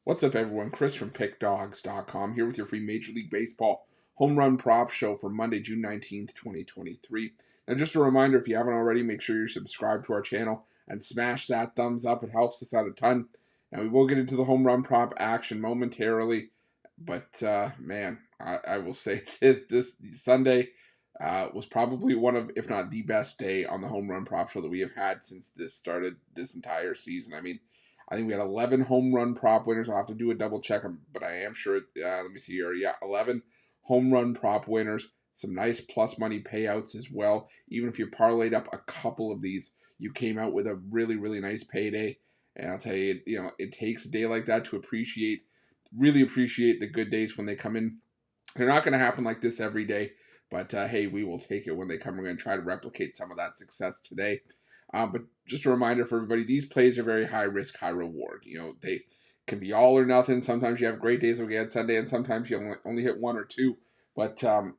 What's up, everyone? Chris from Pickdawgz.com here with your free Major League Baseball home run prop show for Monday, June 19th, 2023. Now, just a reminder, if you haven't already, make sure you're subscribed to our channel and smash that thumbs up. It helps us out a ton. Now, we will get into the home run prop action momentarily, but man, I will say this Sunday was probably one of, if not the best day on the home run prop show that we have had since this started this entire season. I think we had 11 home run prop winners. I'll have to do a double check, but I am sure. Let me see here. Yeah, 11 home run prop winners. Some nice plus money payouts as well. Even if you parlayed up a couple of these, you came out with a really, really nice payday. And I'll tell you, it takes a day like that to really appreciate the good days when they come in. They're not going to happen like this every day, but hey, we will take it when they come. We're going to try to replicate some of that success today. But just a reminder for everybody, these plays are very high risk, high reward. They can be all or nothing. Sometimes you have great days like we had Sunday, and sometimes you only hit one or two. But the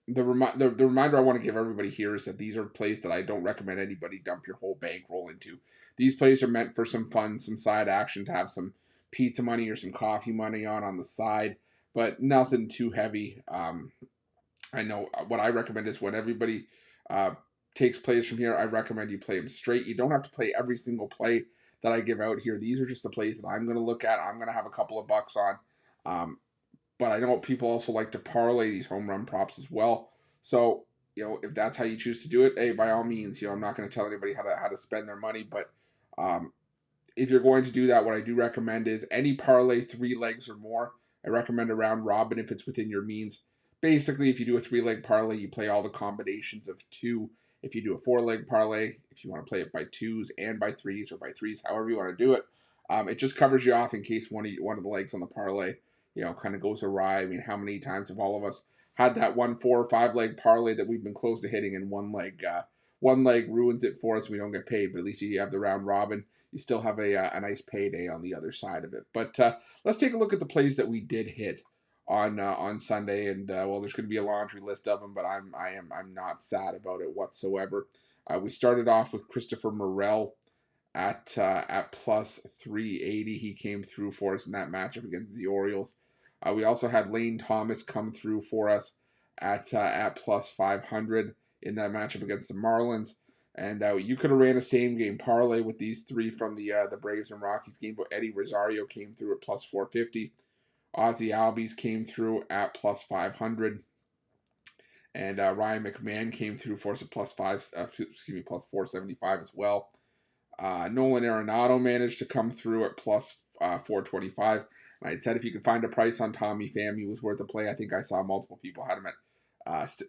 reminder I want to give everybody here is that these are plays that I don't recommend anybody dump your whole bankroll into. These plays are meant for some fun, some side action, to have some pizza money or some coffee money on the side, but nothing too heavy. I know what I recommend is when everybody takes plays from here, I recommend you play them straight. You don't have to play every single play that I give out here. These are just the plays that I'm going to look at. I'm going to have a couple of bucks on. But I know people also like to parlay these home run props as well. So, if that's how you choose to do it, hey, by all means, I'm not going to tell anybody how to spend their money. But if you're going to do that, what I do recommend is any parlay 3 legs or more. I recommend a round robin if it's within your means. Basically, if you do a 3-leg parlay, you play all the combinations of 2. If you do a 4-leg parlay, if you want to play it by 2s and by 3s, or by 3s, however you want to do it, it just covers you off in case one of the legs on the parlay, kind of goes awry. I mean, how many times have all of us had that 1 4 or 5-leg parlay that we've been close to hitting, and one leg ruins it for us, and we don't get paid? But at least you have the round robin. You still have a nice payday on the other side of it. But let's take a look at the plays that we did hit on Sunday, and there's going to be a laundry list of them, but I'm not sad about it whatsoever. We started off with Christopher Morel at plus 380. He came through for us in that matchup against the Orioles. We also had Lane Thomas come through for us at plus 500 in that matchup against the Marlins. And you could have ran a same game parlay with these 3 from the Braves and Rockies game, but Eddie Rosario came through at plus 450. Ozzy Albies came through at plus 500, and Ryan McMahon came through for us at plus 475 as well. Nolan Arenado managed to come through at plus 425. And I had said if you could find a price on Tommy Pham, he was worth a play. I think I saw multiple people had him at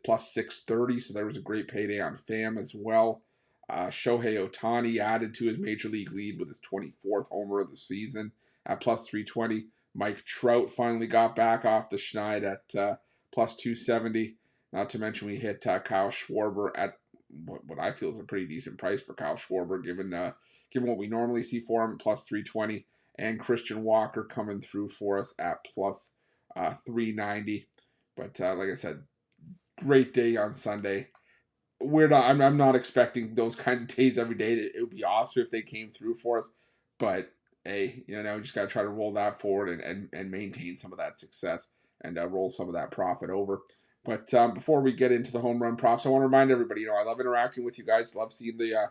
plus 630, so there was a great payday on Pham as well. Shohei Ohtani added to his major league lead with his 24th homer of the season at plus 320. Mike Trout finally got back off the schneid at plus 270. Not to mention we hit Kyle Schwarber at what I feel is a pretty decent price for Kyle Schwarber, given what we normally see for him, at plus 320. And Christian Walker coming through for us at plus 390. But like I said, great day on Sunday. I'm not expecting those kind of days every day. It would be awesome if they came through for us, but hey, we just got to try to roll that forward and maintain some of that success and roll some of that profit over. But before we get into the home run props, I want to remind everybody, I love interacting with you guys. Love seeing the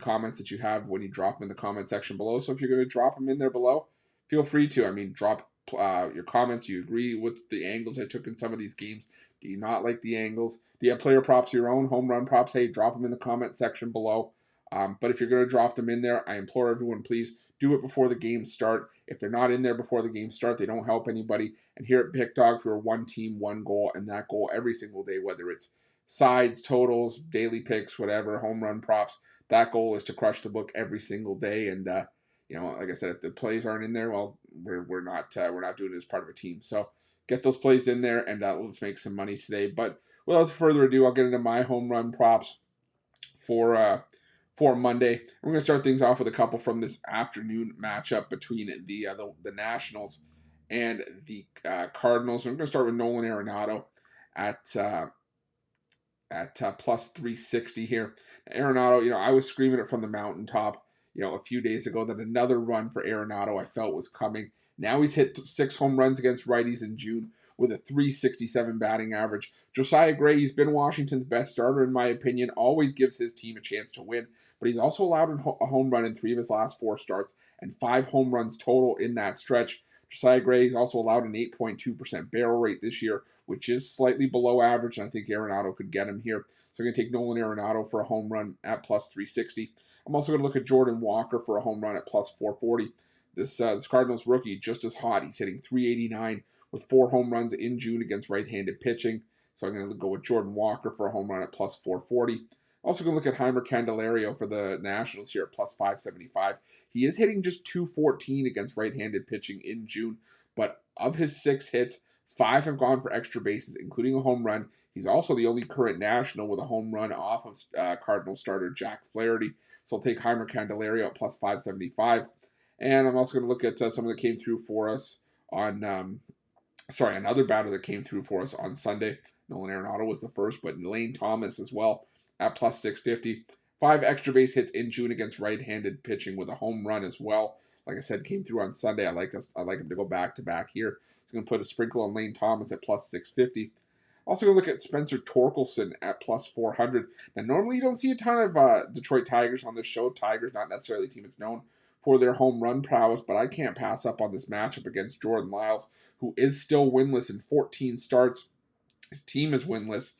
comments that you have when you drop them in the comment section below. So if you're going to drop them in there below, feel free to. Drop your comments. You agree with the angles I took in some of these games? Do you not like the angles? Do you have player props, your own home run props? Hey, drop them in the comment section below. But if you're going to drop them in there, I implore everyone, please do it before the games start. If they're not in there before the games start, they don't help anybody. And here at Pickdawgz, we're one team, one goal, and that goal every single day, whether it's sides, totals, daily picks, whatever, home run props, that goal is to crush the book every single day. And like I said, if the plays aren't in there, well, we're not doing it as part of a team. So get those plays in there, and let's make some money today. But without further ado, I'll get into my home run props for Monday. We're going to start things off with a couple from this afternoon matchup between the Nationals and the Cardinals. We're going to start with Nolan Arenado at plus 360 here. Arenado, I was screaming it from the mountaintop. a few days ago that another run for Arenado I felt was coming. Now he's hit 6 home runs against righties in June with a 367 batting average. Josiah Gray, he's been Washington's best starter in my opinion, always gives his team a chance to win, but he's also allowed a home run in 3 of his last 4 starts and 5 home runs total in that stretch. Josiah Gray has also allowed an 8.2% barrel rate this year, which is slightly below average, and I think Arenado could get him here. So I'm going to take Nolan Arenado for a home run at plus 360. I'm also going to look at Jordan Walker for a home run at plus 440. This Cardinals rookie, just as hot. He's hitting 389 with 4 home runs in June against right-handed pitching. So I'm going to go with Jordan Walker for a home run at plus 440. Also going to look at Heimer Candelario for the Nationals here at plus 575. He is hitting just 214 against right-handed pitching in June, but of his 6 hits, 5 have gone for extra bases, including a home run. He's also the only current National with a home run off of Cardinals starter Jack Flaherty. So I'll take Heimer Candelario at plus 575. And I'm also going to look at someone that came through for us on, another batter that came through for us on Sunday. Nolan Arenado was the first, but Lane Thomas as well at plus 650. 5 extra base hits in June against right-handed pitching with a home run as well. Like I said, came through on Sunday. I like him to go back-to-back here. So I'm going to put a sprinkle on Lane Thomas at plus 650. Also going to look at Spencer Torkelson at plus 400. Now, normally you don't see a ton of Detroit Tigers on this show. Tigers, not necessarily a team that's known for their home run prowess, but I can't pass up on this matchup against Jordan Lyles, who is still winless in 14 starts. His team is winless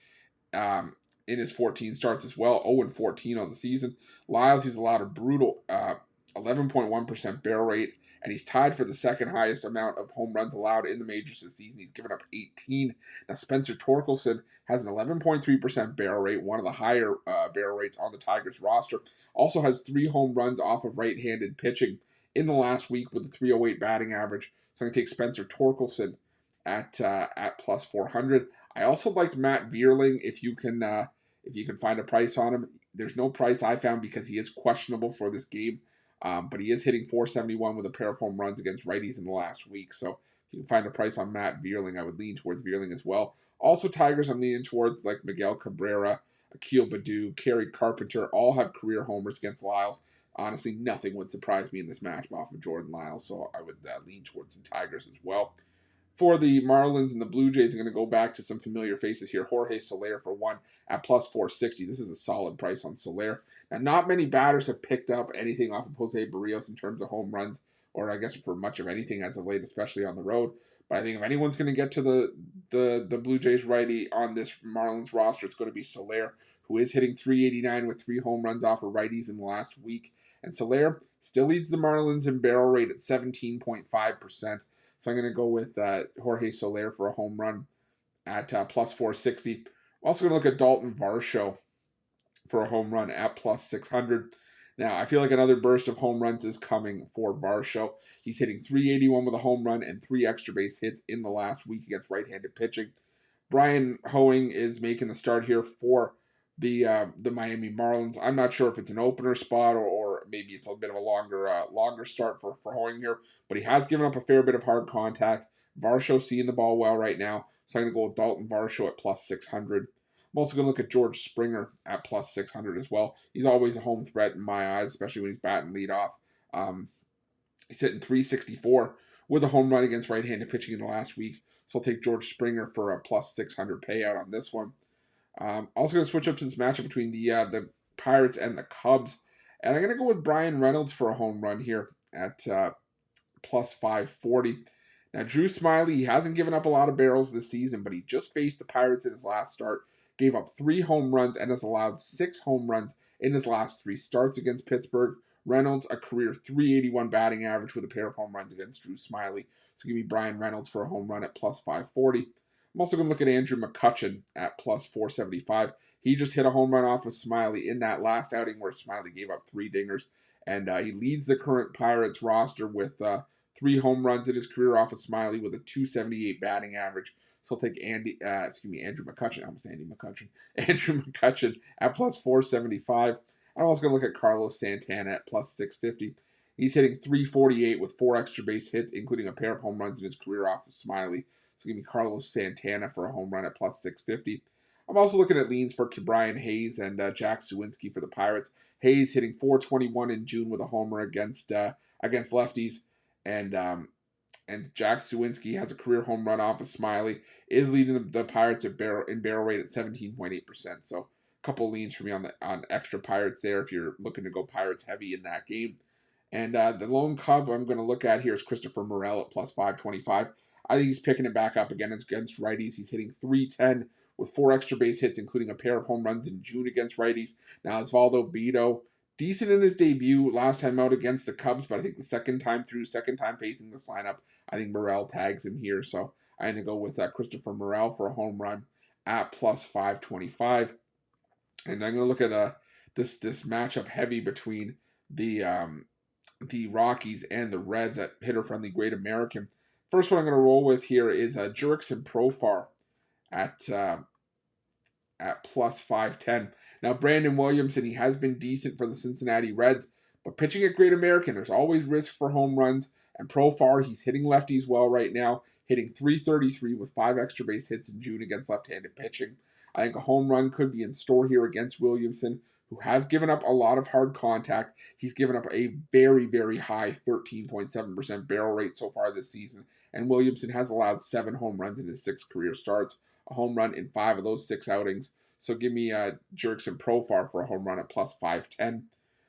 in his 14 starts as well, 0-14 on the season. Lyles, he's allowed a brutal 11.1% barrel rate, and he's tied for the second highest amount of home runs allowed in the majors this season. He's given up 18. Now, Spencer Torkelson has an 11.3% barrel rate, one of the higher barrel rates on the Tigers roster. Also has 3 home runs off of right-handed pitching in the last week with a 308 batting average. So I'm going to take Spencer Torkelson at plus 400. I also liked Matt Vierling if you can find a price on him. There's no price I found because he is questionable for this game. But he is hitting 471 with a pair of home runs against righties in the last week. So if you can find a price on Matt Vierling, I would lean towards Vierling as well. Also, Tigers, I'm leaning towards like Miguel Cabrera, Akil Baddoo, Kerry Carpenter, all have career homers against Lyles. Honestly, nothing would surprise me in this matchup off of Jordan Lyles, so I would lean towards some Tigers as well. For the Marlins and the Blue Jays, I'm going to go back to some familiar faces here. Jorge Soler for 1 at plus 460. This is a solid price on Soler. Now, not many batters have picked up anything off of Jose Barrios in terms of home runs, or I guess for much of anything as of late, especially on the road. But I think if anyone's going to get to the Blue Jays righty on this Marlins roster, it's going to be Soler, who is hitting 389 with 3 home runs off of righties in the last week. And Soler still leads the Marlins in barrel rate at 17.5%. So I'm going to go with Jorge Soler for a home run at plus 460. I'm also going to look at Dalton Varsho for a home run at plus 600. Now, I feel like another burst of home runs is coming for Varsho. He's hitting 381 with a home run and 3 extra base hits in the last week against right-handed pitching. Brian Hoeing is making the start here for the Miami Marlins. I'm not sure if it's an opener spot or maybe it's a bit of a longer start for Hoeing here, but he has given up a fair bit of hard contact. Varsho seeing the ball well right now, so I'm going to go with Dalton Varsho at plus 600. I'm also going to look at George Springer at plus 600 as well. He's always a home threat in my eyes, especially when he's batting leadoff. He's hitting 364 with a home run against right-handed pitching in the last week, so I'll take George Springer for a plus 600 payout on this one. Also going to switch up to this matchup between the Pirates and the Cubs. And I'm going to go with Brian Reynolds for a home run here at plus 540. Now, Drew Smyly, he hasn't given up a lot of barrels this season, but he just faced the Pirates in his last start, gave up 3 home runs, and has allowed 6 home runs in his last 3 starts against Pittsburgh. Reynolds, a career 381 batting average with a pair of home runs against Drew Smyly. So give me Brian Reynolds for a home run at plus 540. I'm also going to look at Andrew McCutchen at plus 475. He just hit a home run off of Smyly in that last outing where Smyly gave up 3 dingers. And he leads the current Pirates roster with 3 home runs in his career off of Smyly with a 278 batting average. So I'll take Andrew McCutchen. I almost Andy McCutchen. Andrew McCutchen at plus 475. I'm also going to look at Carlos Santana at plus 650. He's hitting 348 with 4 extra base hits, including a pair of home runs in his career off of Smyly. So give me Carlos Santana for a home run at plus 650. I'm also looking at leans for Brian Hayes and Jack Suwinski for the Pirates. Hayes hitting .421 in June with a homer against lefties, and Jack Suwinski has a career home run off of Smiley, is leading the Pirates in barrel rate at 17.8%. So a couple leans for me on extra Pirates there if you're looking to go Pirates heavy in that game. And the lone Cub I'm going to look at here is Christopher Morel at plus 525. I think he's picking it back up again against righties. He's hitting .310 with 4 extra base hits, including a pair of home runs in June against righties. Now, Osvaldo Bido, decent in his debut last time out against the Cubs, but I think the second time facing this lineup, I think Morel tags him here. So I'm going to go with Christopher Morel for a home run at plus 525. And I'm going to look at this matchup heavy between the Rockies and the Reds at hitter-friendly Great American. First one I'm going to roll with here is Jurickson Profar at plus 510. Now, Brandon Williamson, he has been decent for the Cincinnati Reds, but pitching at Great American, there's always risk for home runs. And Profar, he's hitting lefties well right now, hitting .333 with 5 extra base hits in June against left-handed pitching. I think a home run could be in store here against Williamson, who has given up a lot of hard contact. He's given up a very, very high 13.7% barrel rate so far this season. And Williamson has allowed 7 home runs in his 6 career starts, a home run in 5 of those 6 outings. So give me Jurickson Profar for a home run at plus 510.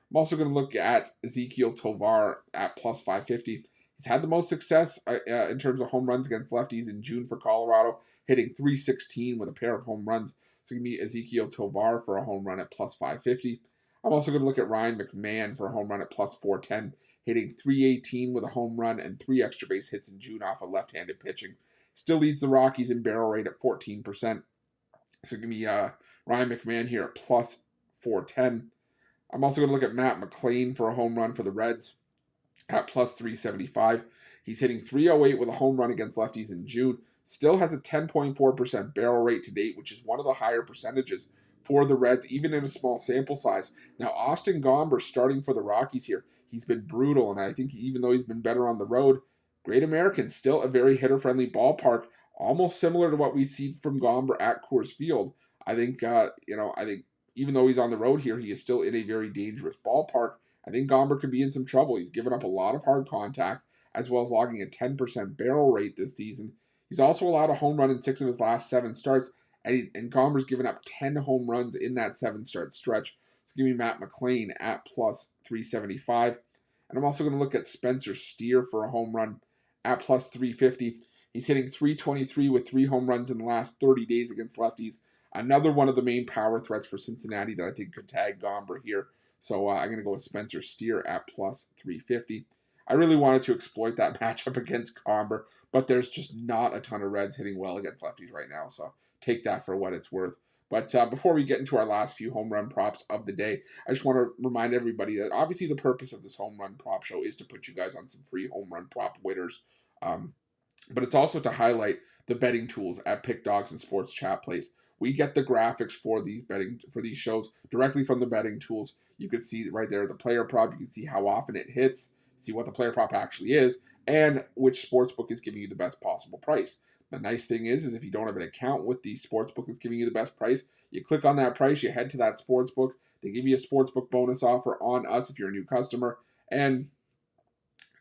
I'm also going to look at Ezequiel Tovar at plus 550. He's had the most success in terms of home runs against lefties in June for Colorado, hitting .316 with a pair of home runs. So give me Ezequiel Tovar for a home run at plus 550. I'm also going to look at Ryan McMahon for a home run at plus 410, hitting .318 with a home run and 3 extra base hits in June off of left-handed pitching. Still leads the Rockies in barrel rate at 14%. So give me Ryan McMahon here at plus 410. I'm also going to look at Matt McLain for a home run for the Reds at plus 375. He's hitting .308 with a home run against lefties in June. Still has a 10.4% barrel rate to date, which is one of the higher percentages for the Reds, even in a small sample size. Now, Austin Gomber starting for the Rockies here. He's been brutal, and I think even though he's been better on the road, Great American, still a very hitter-friendly ballpark, almost similar to what we see from Gomber at Coors Field. I think, I think even though he's on the road here, he is still in a very dangerous ballpark. I think Gomber could be in some trouble. He's given up a lot of hard contact, as well as logging a 10% barrel rate this season. He's also allowed a home run in 6 of his last 7 starts, and Gomber's given up 10 home runs in that 7-start stretch. So give me Matt McLain at plus 375. And I'm also going to look at Spencer Steer for a home run at plus 350. He's hitting .323 with 3 home runs in the last 30 days against lefties. Another one of the main power threats for Cincinnati that I think could tag Gomber here. So I'm going to go with Spencer Steer at plus 350. I really wanted to exploit that matchup against Gomber, but there's just not a ton of Reds hitting well against lefties right now. So take that for what it's worth. But before we get into our last few home run props of the day, I just want to remind everybody that obviously the purpose of this home run prop show is to put you guys on some free home run prop winners. But it's also to highlight the betting tools at Pickdawgz and Sports Chat Place. We get the graphics for these shows directly from the betting tools. You can see right there the player prop. You can see how often it hits, see what the player prop actually is, and which sportsbook is giving you the best possible price. The nice thing is if you don't have an account with the sportsbook that's giving you the best price, you click on that price, you head to that sportsbook. They give you a sportsbook bonus offer on us if you're a new customer, and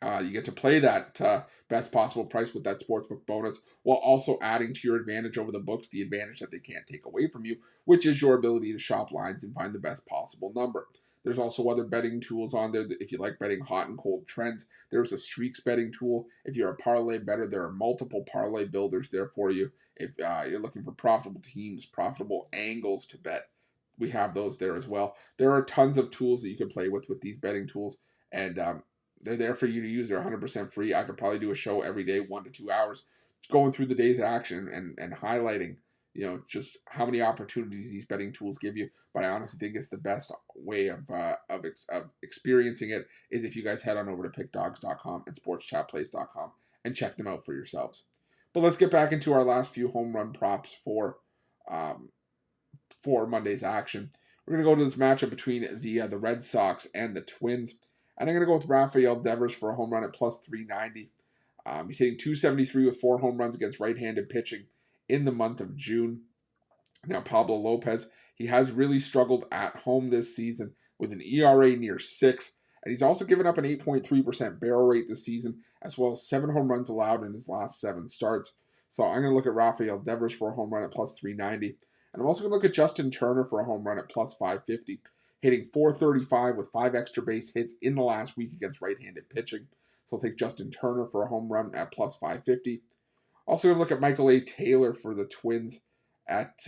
you get to play that best possible price with that sportsbook bonus while also adding to your advantage over the books, the advantage that they can't take away from you, which is your ability to shop lines and find the best possible number. There's also other betting tools on there. If you like betting hot and cold trends, there's a streaks betting tool. If you're a parlay bettor, there are multiple parlay builders there for you. If you're looking for profitable teams, profitable angles to bet, we have those there as well. There are tons of tools that you can play with these betting tools, and they're there for you to use. They're 100% free. I could probably do a show every day, 1 to 2 hours, going through the day's action and highlighting, just how many opportunities these betting tools give you. But I honestly think it's the best way of experiencing it is if you guys head on over to pickdawgz.com and sportschatplace.com and check them out for yourselves. But let's get back into our last few home run props for Monday's action. We're going to go to this matchup between the Red Sox and the Twins. And I'm going to go with Rafael Devers for a home run at plus 390. He's hitting .273 with 4 home runs against right-handed pitching in the month of June. Now, Pablo Lopez, he has really struggled at home this season with an ERA near 6. And he's also given up an 8.3% barrel rate this season, as well as 7 home runs allowed in his last 7 starts. So I'm going to look at Rafael Devers for a home run at plus 390. And I'm also going to look at Justin Turner for a home run at plus 550, hitting .435 with 5 extra base hits in the last week against right-handed pitching. So I'll take Justin Turner for a home run at plus 550. Also going to look at Michael A. Taylor for the Twins at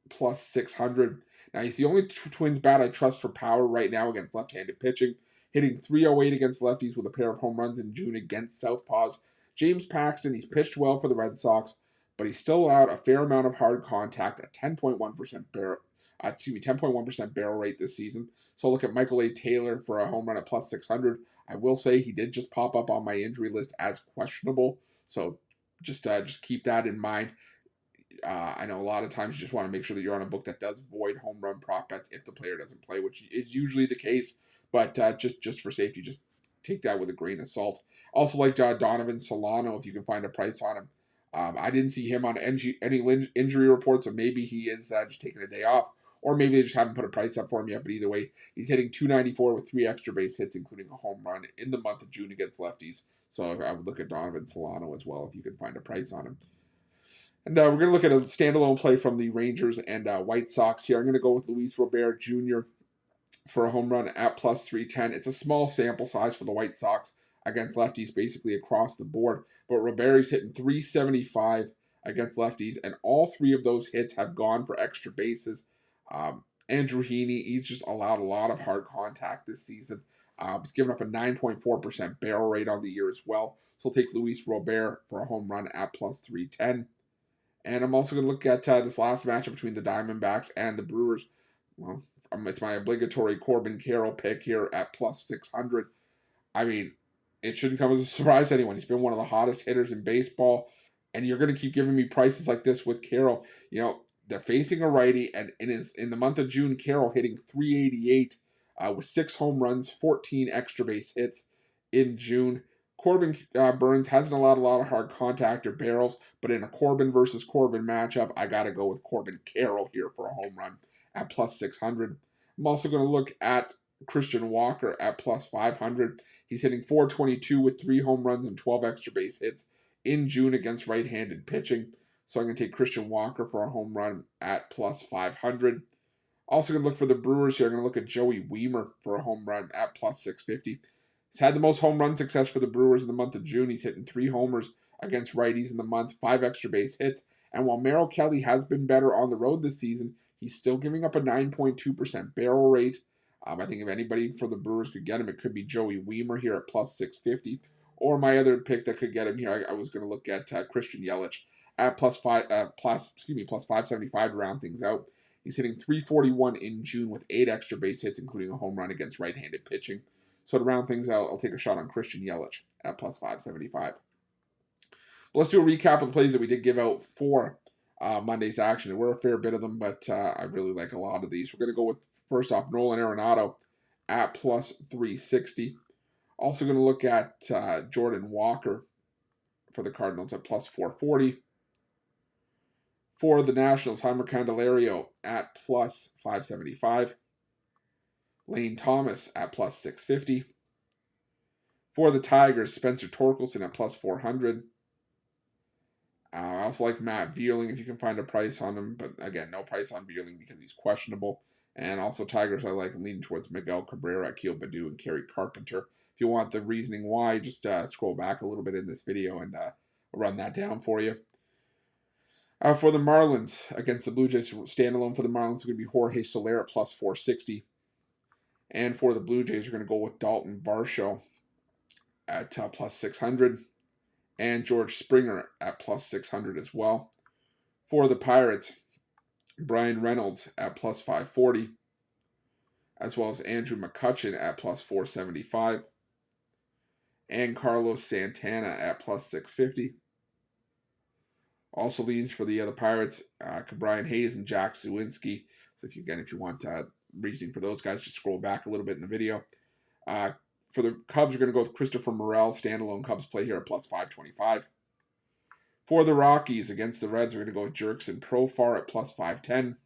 plus 600. Now, he's the only Twins bat I trust for power right now against left-handed pitching, hitting .308 against lefties with a pair of home runs in June against southpaws. James Paxton, he's pitched well for the Red Sox, but he's still allowed a fair amount of hard contact at 10.1% barrel rate this season. So I'll look at Michael A. Taylor for a home run at plus 600. I will say he did just pop up on my injury list as questionable, so just keep that in mind. I know a lot of times you just want to make sure that you're on a book that does void home run prop bets if the player doesn't play, which is usually the case. But just for safety, just take that with a grain of salt. Also, like Donovan Solano, if you can find a price on him. I didn't see him on any injury reports, so maybe he is just taking a day off, or maybe they just haven't put a price up for him yet. But either way, he's hitting .294 with 3 extra base hits, including a home run in the month of June against lefties. So I would look at Donovan Solano as well if you can find a price on him. And we're going to look at a standalone play from the Rangers and White Sox here. I'm going to go with Luis Robert Jr. for a home run at plus 310. It's a small sample size for the White Sox against lefties basically across the board. But Robert's hitting .375 against lefties, and all 3 of those hits have gone for extra bases. Andrew Heaney, he's just allowed a lot of hard contact this season. He's given up a 9.4% barrel rate on the year as well. So I'll take Luis Robert for a home run at plus 310. And I'm also going to look at this last matchup between the Diamondbacks and the Brewers. Well, it's my obligatory Corbin Carroll pick here at plus 600. I mean, it shouldn't come as a surprise to anyone. He's been one of the hottest hitters in baseball, and you're going to keep giving me prices like this with Carroll. You know, they're facing a righty, and in the month of June, Carroll hitting .388 with 6 home runs, 14 extra base hits in June. Corbin Burns hasn't allowed a lot of hard contact or barrels, but in a Corbin versus Corbin matchup, I got to go with Corbin Carroll here for a home run at plus 600. I'm also going to look at Christian Walker at plus 500. He's hitting .422 with 3 home runs and 12 extra base hits in June against right-handed pitching. So I'm going to take Christian Walker for a home run at plus 500. Also going to look for the Brewers here. I'm going to look at Joey Wiemer for a home run at plus 650. He's had the most home run success for the Brewers in the month of June. He's hitting 3 homers against righties in the month, 5 extra base hits. And while Merrill Kelly has been better on the road this season, he's still giving up a 9.2% barrel rate. I think if anybody for the Brewers could get him, it could be Joey Wiemer here at plus 650. Or my other pick that could get him here, I was going to look at Christian Yelich at plus 575 to round things out. He's hitting .341 in June with 8 extra base hits, including a home run against right-handed pitching. So to round things out, I'll take a shot on Christian Yelich at plus 575. But let's do a recap of the plays that we did give out for Monday's action. There were a fair bit of them, but I really like a lot of these. We're going to go with, first off, Nolan Arenado at plus 360. Also going to look at Jordan Walker for the Cardinals at plus 440. For the Nationals, Heimer Candelario at plus 575. Lane Thomas at plus 650. For the Tigers, Spencer Torkelson at plus 400. I also like Matt Vierling if you can find a price on him, but again, no price on Vierling because he's questionable. And also Tigers, I like leaning towards Miguel Cabrera, Akil Baddoo, and Kerry Carpenter. If you want the reasoning why, just scroll back a little bit in this video and I'll run that down for you. For the Marlins, against the Blue Jays, standalone for the Marlins is going to be Jorge Soler at plus 460. And for the Blue Jays, we're going to go with Dalton Varsho at plus 600. And George Springer at plus 600 as well. For the Pirates, Brian Reynolds at plus 540. As well as Andrew McCutchen at plus 475. And Carlos Santana at plus 650. Also leans for the other Pirates, Brian Hayes and Jack Suwinski. So if you want reasoning for those guys, just scroll back a little bit in the video. For the Cubs, we're going to go with Christopher Morel, standalone Cubs play here at plus 525. For the Rockies, against the Reds, we're going to go with Jurickson Profar at plus 510.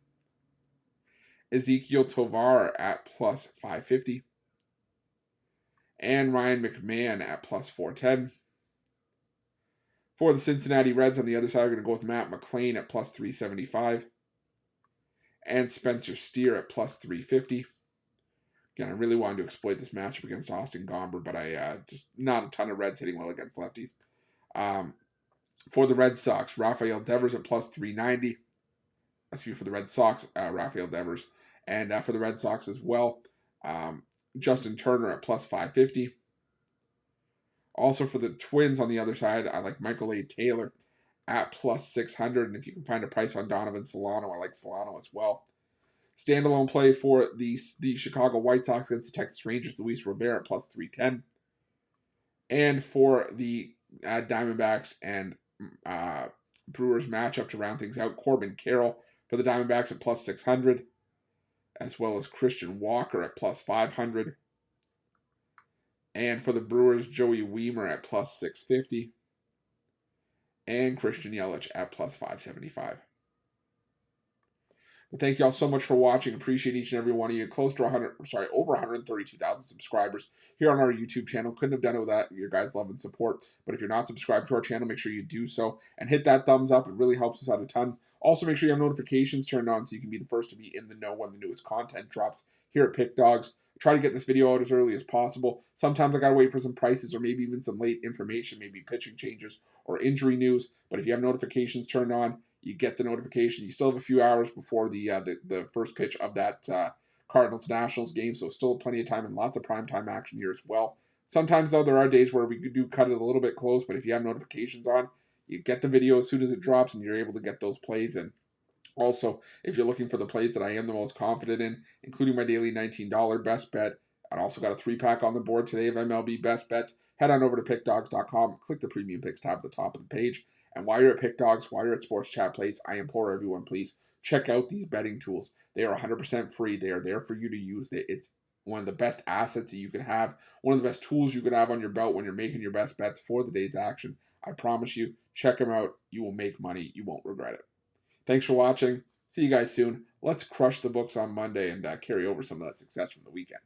Ezekiel Tovar at plus 550. And Ryan McMahon at plus 410. For the Cincinnati Reds on the other side, we're going to go with Matt McLain at plus 375. And Spencer Steer at plus 350. Again, I really wanted to exploit this matchup against Austin Gomber, but I just not a ton of Reds hitting well against lefties. For the Red Sox, Rafael Devers at plus 390. Excuse me, for the Red Sox, Rafael Devers. And for the Red Sox as well, Justin Turner at plus 550. Also for the Twins on the other side, I like Michael A. Taylor at plus 600. And if you can find a price on Donovan Solano, I like Solano as well. Standalone play for the Chicago White Sox against the Texas Rangers, Luis Robert at plus 310. And for the Diamondbacks and Brewers matchup to round things out, Corbin Carroll for the Diamondbacks at plus 600, as well as Christian Walker at plus 500. And for the Brewers, Joey Weimer at plus 650. And Christian Yelich at plus 575. Well, thank you all so much for watching. Appreciate each and every one of you. Close to over 132,000 subscribers here on our YouTube channel. Couldn't have done it without your guys' love and support. But if you're not subscribed to our channel, make sure you do so and hit that thumbs up. It really helps us out a ton. Also, make sure you have notifications turned on so you can be the first to be in the know when the newest content drops here at Pickdawgz. Try to get this video out as early as possible. Sometimes I gotta wait for some prices or maybe even some late information, maybe pitching changes or injury news. But if you have notifications turned on, you get the notification. You still have a few hours before the first pitch of that Cardinals-Nationals game, so still plenty of time and lots of primetime action here as well. Sometimes, though, there are days where we do cut it a little bit close, but if you have notifications on, you get the video as soon as it drops, and you're able to get those plays in. Also, if you're looking for the plays that I am the most confident in, including my daily $19 best bet, I also got a 3-pack on the board today of MLB best bets. Head on over to Pickdawgz.com, click the Premium Picks tab at the top of the page. And while you're at Pickdawgz, while you're at Sports Chat Place, I implore everyone, please check out these betting tools. They are 100% free. They are there for you to use. It's one of the best assets that you can have, one of the best tools you can have on your belt when you're making your best bets for the day's action. I promise you, check them out. You will make money. You won't regret it. Thanks for watching. See you guys soon. Let's crush the books on Monday and carry over some of that success from the weekend.